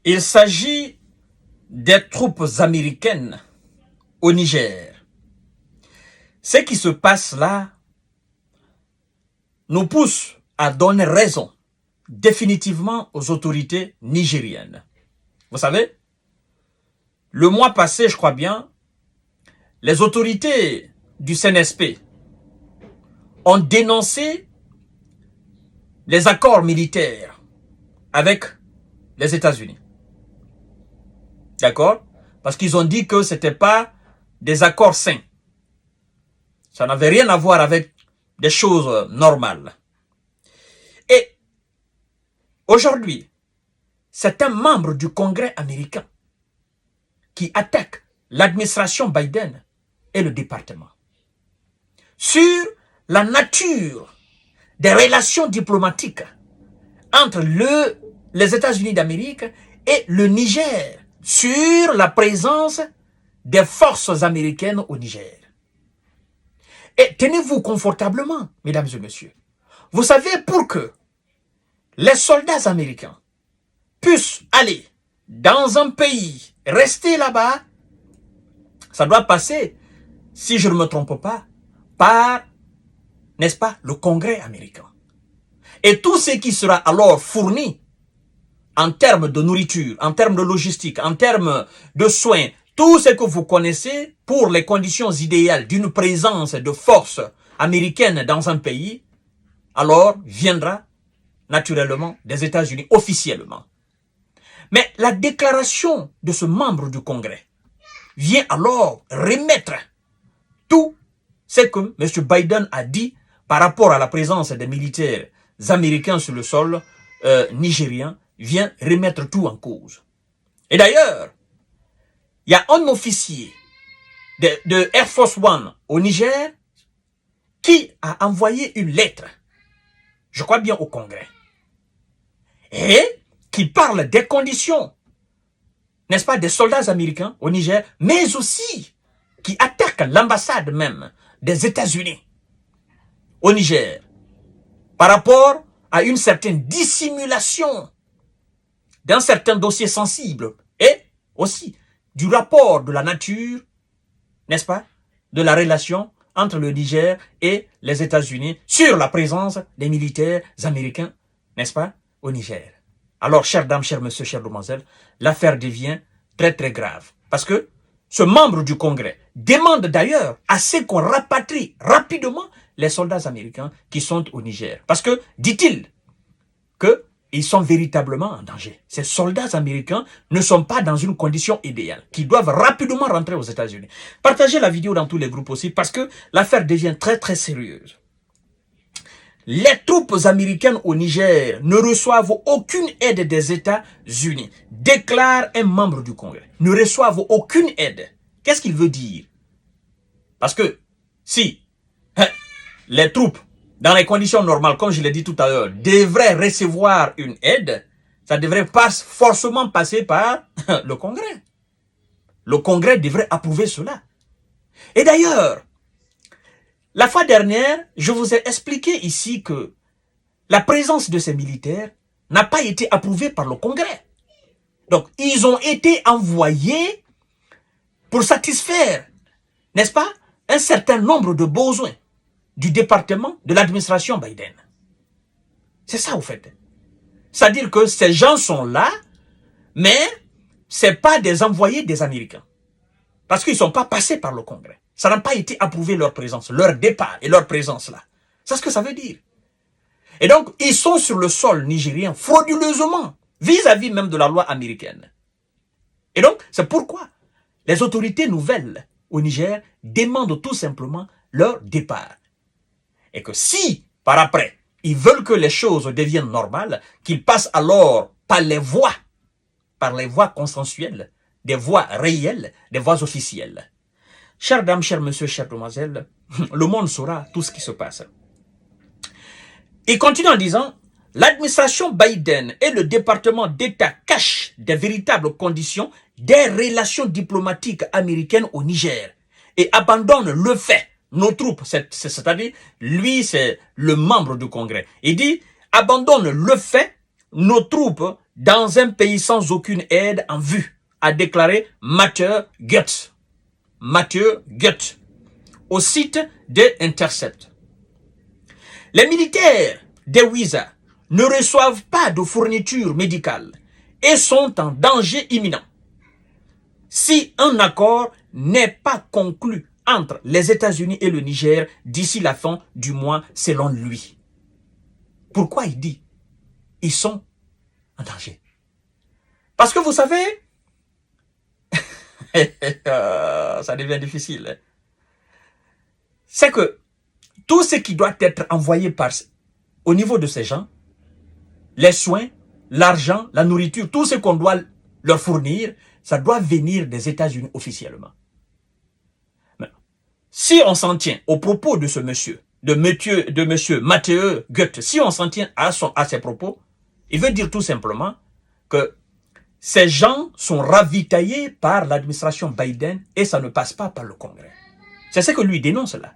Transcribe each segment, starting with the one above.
Il s'agit des troupes américaines au Niger. Ce qui se passe là nous pousse à donner raison définitivement aux autorités nigériennes. Vous savez, le mois passé, je crois bien, les autorités du CNSP ont dénoncé les accords militaires avec les États-Unis. D'accord? Parce qu'ils ont dit que ce n'était pas des accords sains. Ça n'avait rien à voir avec des choses normales. Et aujourd'hui, c'est un membre du Congrès américain qui attaque l'administration Biden et le département sur la nature des relations diplomatiques entre les États-Unis d'Amérique et le Niger, sur la présence des forces américaines au Niger. Et tenez-vous confortablement, mesdames et messieurs. Vous savez, pour que les soldats américains puissent aller dans un pays, rester là-bas, ça doit passer, si je ne me trompe pas, par, n'est-ce pas, le Congrès américain. Et tout ce qui sera alors fourni en termes de nourriture, en termes de logistique, en termes de soins, tout ce que vous connaissez pour les conditions idéales d'une présence de forces américaines dans un pays, alors viendra naturellement des États-Unis officiellement. Mais la déclaration de ce membre du Congrès vient alors remettre tout ce que M. Biden a dit par rapport à la présence des militaires américains sur le sol nigérien, vient remettre tout en cause. Et d'ailleurs, il y a un officier de Air Force One au Niger qui a envoyé une lettre, je crois bien au Congrès, et qui parle des conditions, n'est-ce pas, des soldats américains au Niger, mais aussi qui attaque l'ambassade même des États-Unis au Niger par rapport à une certaine dissimulation d'un certain dossier sensible et aussi du rapport de la nature, n'est-ce pas, de la relation entre le Niger et les États-Unis sur la présence des militaires américains, n'est-ce pas, au Niger. Alors, chères dames, chers messieurs, chères demoiselles, l'affaire devient très très grave. Parce que ce membre du Congrès demande d'ailleurs à ce qu'on rapatrie rapidement les soldats américains qui sont au Niger. Parce que, dit-il, qu'ils sont véritablement en danger. Ces soldats américains ne sont pas dans une condition idéale, qu'ils doivent rapidement rentrer aux États-Unis. Partagez la vidéo dans tous les groupes aussi, parce que l'affaire devient très très sérieuse. Les troupes américaines au Niger ne reçoivent aucune aide des États-Unis, déclare un membre du Congrès. Ne reçoivent aucune aide. Qu'est-ce qu'il veut dire? Parce que si les troupes, dans les conditions normales, comme je l'ai dit tout à l'heure, devraient recevoir une aide, ça devrait pas forcément passer par le Congrès. Le Congrès devrait approuver cela. Et d'ailleurs, la fois dernière, je vous ai expliqué ici que la présence de ces militaires n'a pas été approuvée par le Congrès. Donc, ils ont été envoyés pour satisfaire, n'est-ce pas, un certain nombre de besoins du département de l'administration Biden. C'est ça, au fait. C'est-à-dire que ces gens sont là, mais ce n'est pas des envoyés des Américains. Parce qu'ils ne sont pas passés par le Congrès. Ça n'a pas été approuvé leur présence, leur départ et leur présence là. C'est ce que ça veut dire. Et donc, ils sont sur le sol nigérien frauduleusement, vis-à-vis même de la loi américaine. Et donc, c'est pourquoi les autorités nouvelles au Niger demandent tout simplement leur départ. Et que si, par après, ils veulent que les choses deviennent normales, qu'ils passent alors par les voies consensuelles, des voies réelles, des voies officielles. Chères dames, chers messieurs, chères demoiselles, le monde saura tout ce qui se passe. Il continue en disant, l'administration Biden et le département d'État cachent des véritables conditions des relations diplomatiques américaines au Niger et abandonnent le fait. Nos troupes, c'est-à-dire, lui, c'est le membre du Congrès. Il dit, abandonne le fait, nos troupes dans un pays sans aucune aide en vue, a déclaré Mathieu Goethe. Mathieu Goethe, au site de Intercept. Les militaires des Wiza ne reçoivent pas de fournitures médicales et sont en danger imminent si un accord n'est pas conclu entre les États-Unis et le Niger d'ici la fin du mois, selon lui. Pourquoi il dit ils sont en danger? Parce que vous savez, ça devient difficile. C'est que tout ce qui doit être envoyé au niveau de ces gens, les soins, l'argent, la nourriture, tout ce qu'on doit leur fournir, ça doit venir des États-Unis officiellement. Mais, si on s'en tient aux propos de ce monsieur, de monsieur Mathieu Goethe, si on s'en tient à ses propos, il veut dire tout simplement que ces gens sont ravitaillés par l'administration Biden et ça ne passe pas par le Congrès. C'est ce que lui dénonce là.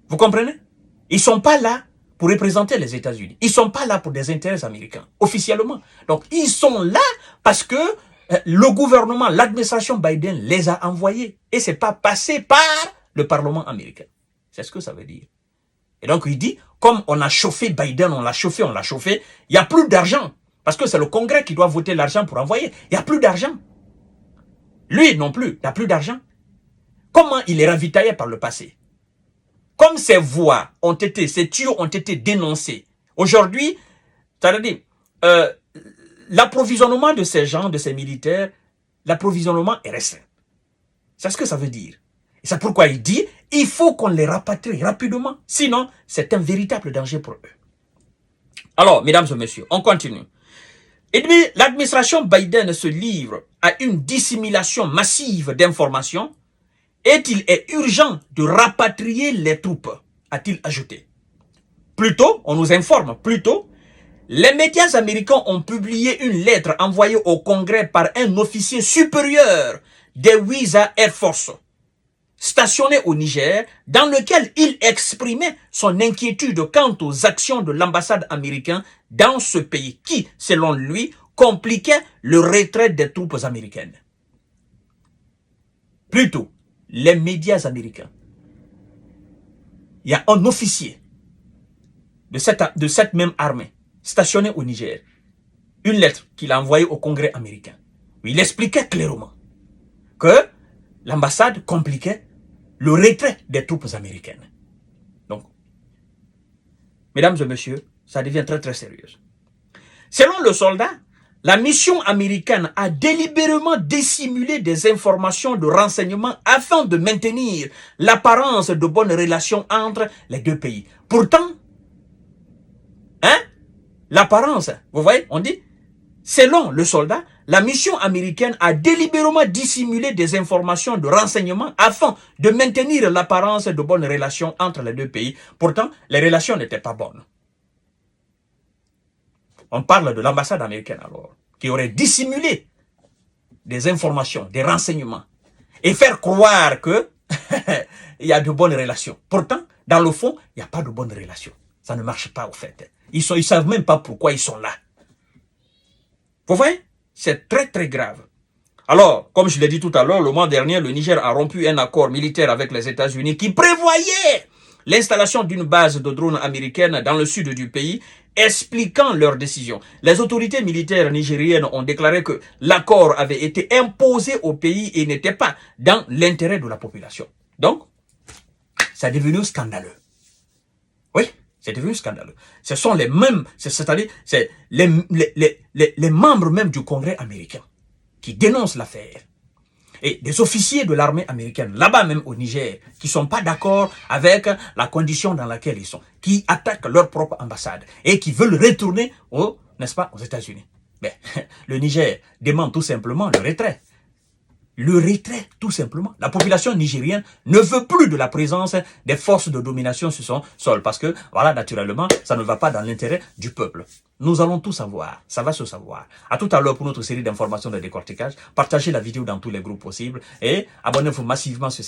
Vous comprenez? Ils ne sont pas là pour représenter les États-Unis. Ils ne sont pas là pour des intérêts américains, officiellement. Donc, ils sont là parce que le gouvernement, l'administration Biden les a envoyés. Et ce n'est pas passé par le Parlement américain. C'est ce que ça veut dire. Et donc, il dit, comme on a chauffé Biden, on l'a chauffé, il n'y a plus d'argent. Parce que c'est le Congrès qui doit voter l'argent pour envoyer. Il n'y a plus d'argent. Lui non plus, il n'y a plus d'argent. Comment il est ravitaillé par le passé? Comme ces voix ont été, ces tuyaux ont été dénoncés, aujourd'hui, c'est-à-dire, l'approvisionnement de ces gens, de ces militaires, l'approvisionnement est restreint. C'est ce que ça veut dire. Et c'est pourquoi il dit, il faut qu'on les rapatrie rapidement, sinon c'est un véritable danger pour eux. Alors, mesdames et messieurs, on continue. Et puis, l'administration Biden se livre à une dissimulation massive d'informations. Et il est urgent de rapatrier les troupes, a-t-il ajouté. Plutôt, on nous informe, les médias américains ont publié une lettre envoyée au Congrès par un officier supérieur des Wiza Air Force, stationné au Niger, dans lequel il exprimait son inquiétude quant aux actions de l'ambassade américaine dans ce pays qui, selon lui, compliquait le retrait des troupes américaines. Plutôt, les médias américains. Il y a un officier de cette même armée stationné au Niger. Une lettre qu'il a envoyée au Congrès américain. Où il expliquait clairement que l'ambassade compliquait le retrait des troupes américaines. Donc, mesdames et messieurs, ça devient très très sérieux. Selon le soldat, la mission américaine a délibérément dissimulé des informations de renseignement afin de maintenir l'apparence de bonnes relations entre les deux pays. Pourtant, l'apparence, vous voyez, on dit, selon le soldat, la mission américaine a délibérément dissimulé des informations de renseignement afin de maintenir l'apparence de bonnes relations entre les deux pays. Pourtant, les relations n'étaient pas bonnes. On parle de l'ambassade américaine alors, qui aurait dissimulé des informations, des renseignements, et faire croire que il y a de bonnes relations. Pourtant, dans le fond, il n'y a pas de bonnes relations. Ça ne marche pas au fait. Ils ne savent même pas pourquoi ils sont là. Vous voyez? C'est très très grave. Alors, comme je l'ai dit tout à l'heure, le mois dernier, le Niger a rompu un accord militaire avec les États-Unis qui prévoyait l'installation d'une base de drones américaine dans le sud du pays, expliquant leur décision. Les autorités militaires nigériennes ont déclaré que l'accord avait été imposé au pays et n'était pas dans l'intérêt de la population. Donc, ça est devenu scandaleux. Oui, c'est devenu scandaleux. Ce sont les mêmes, c'est-à-dire les membres même du Congrès américain qui dénoncent l'affaire. Et des officiers de l'armée américaine, là-bas même au Niger, qui ne sont pas d'accord avec la condition dans laquelle ils sont, qui attaquent leur propre ambassade et qui veulent retourner aux États-Unis. Mais le Niger demande tout simplement le retrait. Le retrait, tout simplement. La population nigérienne ne veut plus de la présence des forces de domination sur son sol. Parce que, voilà, naturellement, ça ne va pas dans l'intérêt du peuple. Nous allons tout savoir. Ça va se savoir. À tout à l'heure pour notre série d'informations de décortiquage. Partagez la vidéo dans tous les groupes possibles. Et abonnez-vous massivement sur